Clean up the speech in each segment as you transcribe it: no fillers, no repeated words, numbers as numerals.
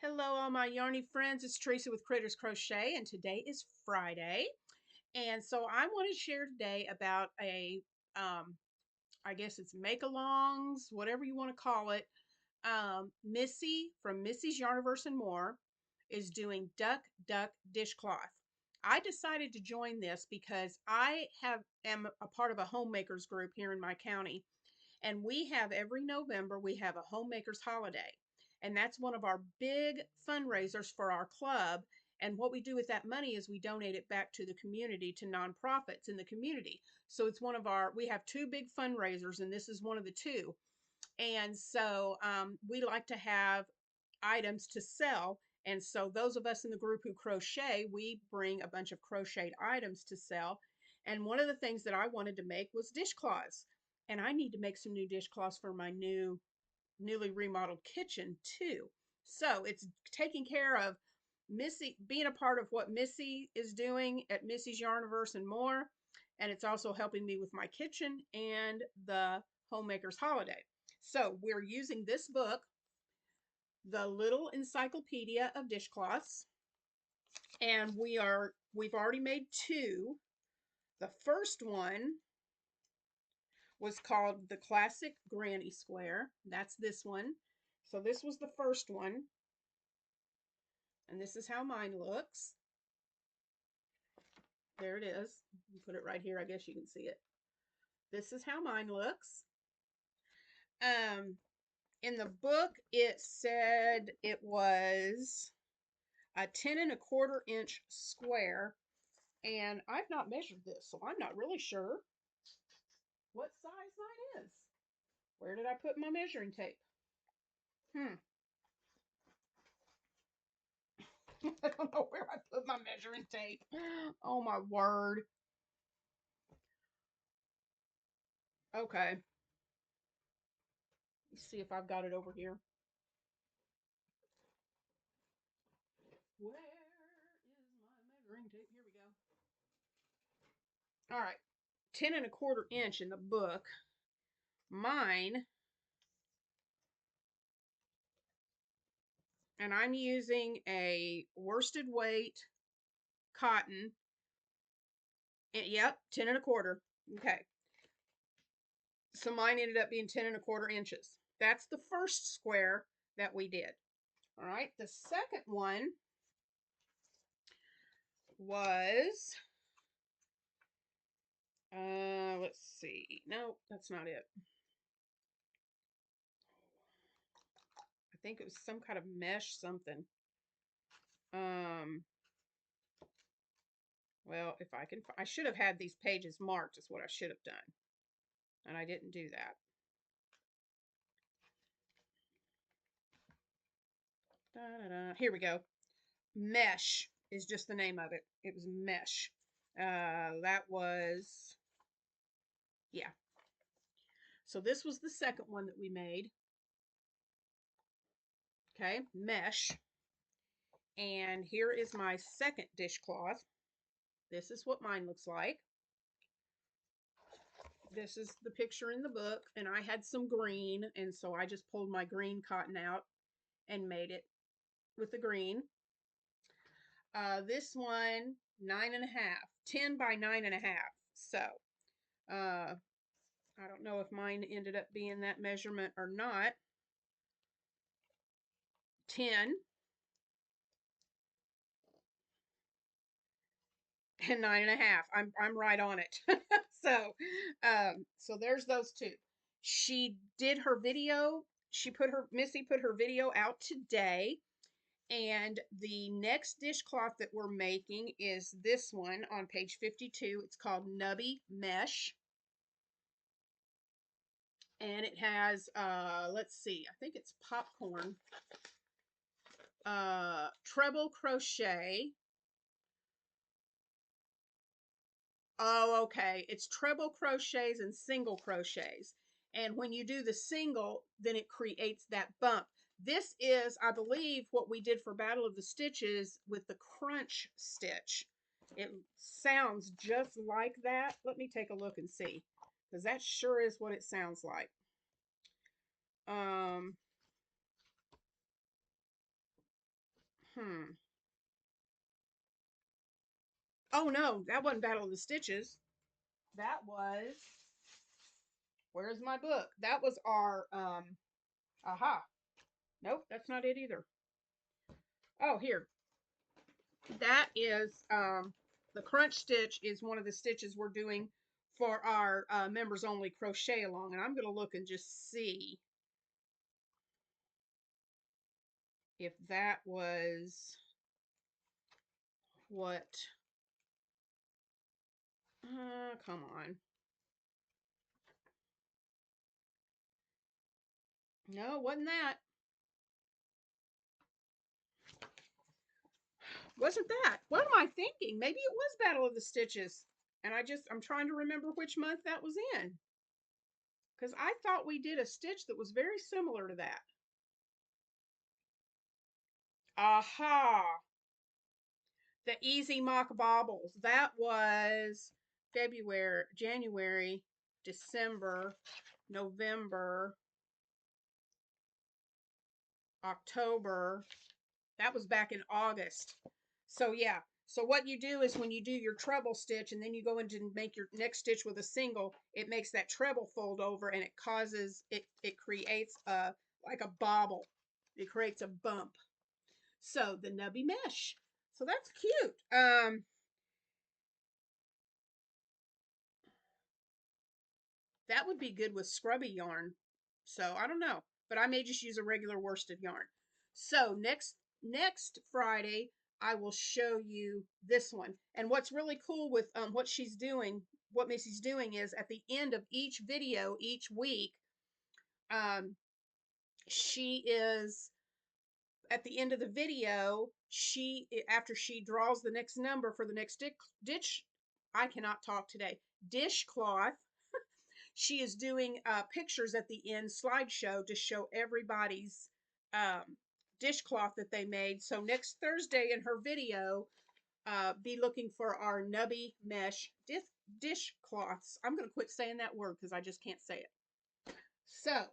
Hello, all my yarny friends. It's Teresa with Critters Crochet, and today is Friday. And so I want to share today about I guess it's make-alongs, whatever you want to call it. Missy from Missy's Yarniverse and More is doing Duck Duck Dishcloth. I decided to join this because am a part of a homemakers group here in my county, and we have every November we have a homemakers holiday. And that's one of our big fundraisers for our club. And what we do with that money is we donate it back to the community, to nonprofits in the community. So it's we have two big fundraisers, and this is one of the two. And so we like to have items to sell. And so those of us in the group who crochet, we bring a bunch of crocheted items to sell. And one of the things that I wanted to make was dishcloths. And I need to make some new dishcloths for my newly remodeled kitchen too. So it's taking care of Missy, being a part of what Missy is doing at Missy's Yarniverse and More. And it's also helping me with my kitchen and the Homemakers Holiday. So we're using this book, The Little Encyclopedia of Dishcloths, and we've already made two. The first one was called The Classic Granny Square. That's this one. So this was the first one. And this is how mine looks. There it is. Put it right here. I guess you can see it. This is how mine looks. In the book, it said it was a 10 1/4 inch square. And I've not measured this, so I'm not really sure what size mine is. Where did I put my measuring tape? I don't know where I put my measuring tape. Oh my word. Okay. Let's see if I've got it over here. Where is my measuring tape? Here we go. All right. 10 1/4 inch in the book. Mine, and I'm using a worsted weight cotton. Yep, 10 1/4. Okay. So mine ended up being 10 1/4 inches. That's the first square that we did. All right. The second one was, let's see. No, that's not it. I think it was some kind of mesh something. Well, if I can, I should have had these pages marked is what I should have done. And I didn't do that. Da-da-da. Here we go. Mesh is just the name of it. It was mesh. That was, yeah. So this was the second one that we made. Okay, mesh. And here is my second dishcloth. This is what mine looks like. This is the picture in the book, and I had some green, and so I just pulled my green cotton out and made it with the green. This one, 9 1/2, 10 by 9 1/2. So, I don't know if mine ended up being that measurement or not. 10 and 9 1/2. I'm right on it. So there's those two. She did her video. Missy put her video out today. And the next dishcloth that we're making is this one on page 52. It's called Nubby Mesh. And it has, let's see, I think it's popcorn, treble crochet. Oh, okay. It's treble crochets and single crochets. And when you do the single, then it creates that bump. This is, I believe, what we did for Battle of the Stitches with the crunch stitch. It sounds just like that. Let me take a look and see, because that sure is what it sounds like. Oh no, that wasn't Battle of the Stitches. That was, where's my book? That was our, aha. Nope, that's not it either. Oh, here. That is, the crunch stitch is one of the stitches we're doing for our members only crochet along. And I'm going to look and just see if that was what, come on. No, it wasn't that. Wasn't that? What am I thinking? Maybe it was Battle of the Stitches. And I'm trying to remember which month that was in. Because I thought we did a stitch that was very similar to that. Aha! The Easy Mock Baubles. That was February, January, December, November, October. That was back in August. So yeah. So what you do is when you do your treble stitch and then you go in to make your next stitch with a single, it makes that treble fold over and it creates a like a bobble. It creates a bump. So the nubby mesh. So that's cute. That would be good with scrubby yarn. So I don't know, but I may just use a regular worsted yarn. So next Friday I will show you this one. And what's really cool with what she's doing, what Missy's doing is at the end of each video each week, um, she is at the end of the video, she after she draws the next number for the next ditch, I cannot talk today, dishcloth. She is doing pictures at the end, slideshow, to show everybody's dishcloth that they made. So next Thursday in her video, be looking for our nubby mesh dishcloths. I'm going to quit saying that word because I just can't say it. So,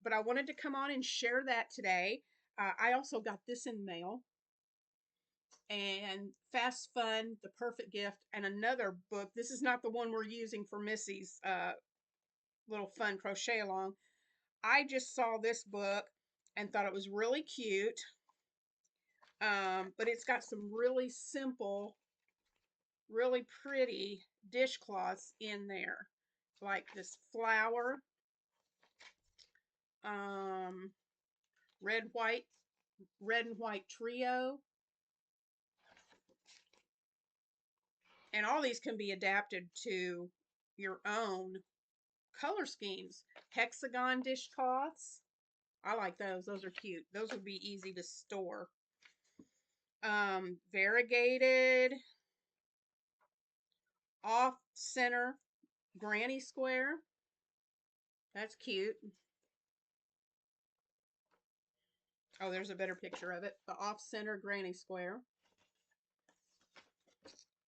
but I wanted to come on and share that today. I also got this in mail, and Fast Fun, The Perfect Gift, and another book. This is not the one we're using for Missy's little fun crochet along. I just saw this book and thought it was really cute. But it's got some really simple, really pretty dishcloths in there. Like this flower, um, red, white, red and white trio. And all these can be adapted to your own color schemes. Hexagon dishcloths. I like those. Those are cute. Those would be easy to store. Variegated, off center, granny square. That's cute. Oh, there's a better picture of it. The off center granny square.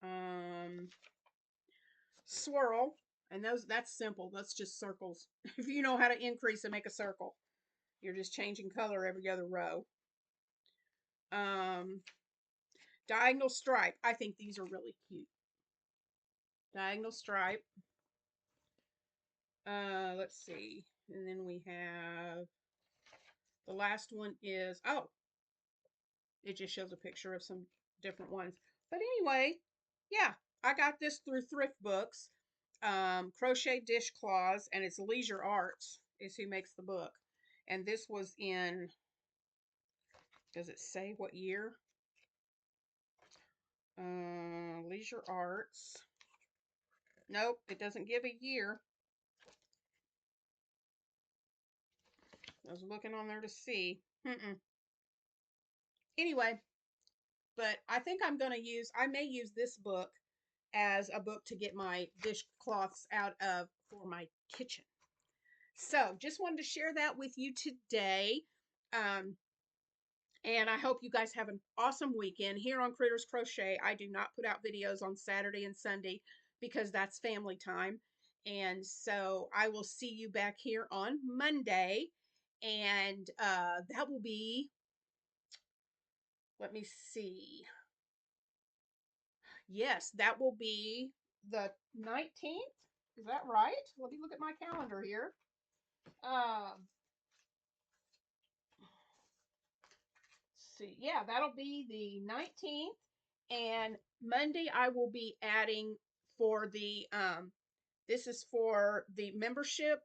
Um, Swirl. And that's simple. That's just circles. If you know how to increase and make a circle, you're just changing color every other row. Um, Diagonal stripe. I think these are really cute. Diagonal stripe. Let's see. And then we have the last one is, oh, it just shows a picture of some different ones. But anyway, yeah, I got this through Thrift Books. Crochet Dishcloths, and it's Leisure Arts is who makes the book. And this was in, does it say what year? Leisure Arts. Nope, it doesn't give a year. I was looking on there to see. Anyway, but I think I may use this book as a book to get my dishcloths out of for my kitchen. So just wanted to share that with you today. Um, and I hope you guys have an awesome weekend. Here on Critters Crochet, I do not put out videos on Saturday and Sunday because that's family time. And so I will see you back here on Monday. And that will be, let me see. Yes, that will be the 19th. Is that right? Let me look at my calendar here. Um, see, yeah, that'll be the 19th. And Monday I will be adding for the this is for the membership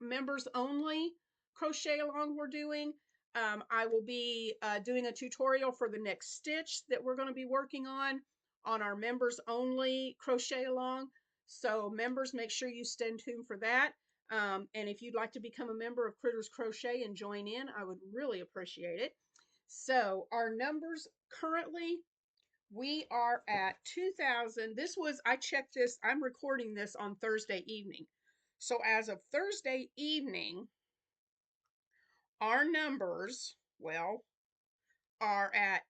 members only crochet along we're doing. I will be doing a tutorial for the next stitch that we're going to be working on our members only crochet along. So members, make sure you stay tuned for that. And if you'd like to become a member of Critters Crochet and join in, I would really appreciate it. So our numbers currently, we are at 2000. This was, I checked this, I'm recording this on Thursday evening. So as of Thursday evening, our numbers, well, are at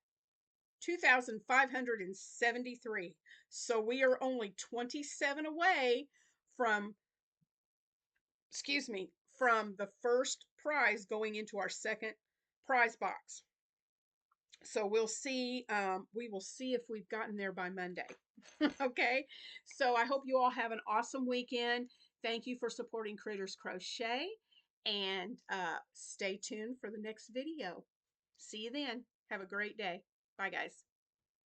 2,573. So we are only 27 away from, excuse me, from the first prize going into our second prize box. So we'll see, we will see if we've gotten there by Monday. Okay, so I hope you all have an awesome weekend. Thank you for supporting Critters Crochet, and stay tuned for the next video. See you then. Have a great day. Bye, guys.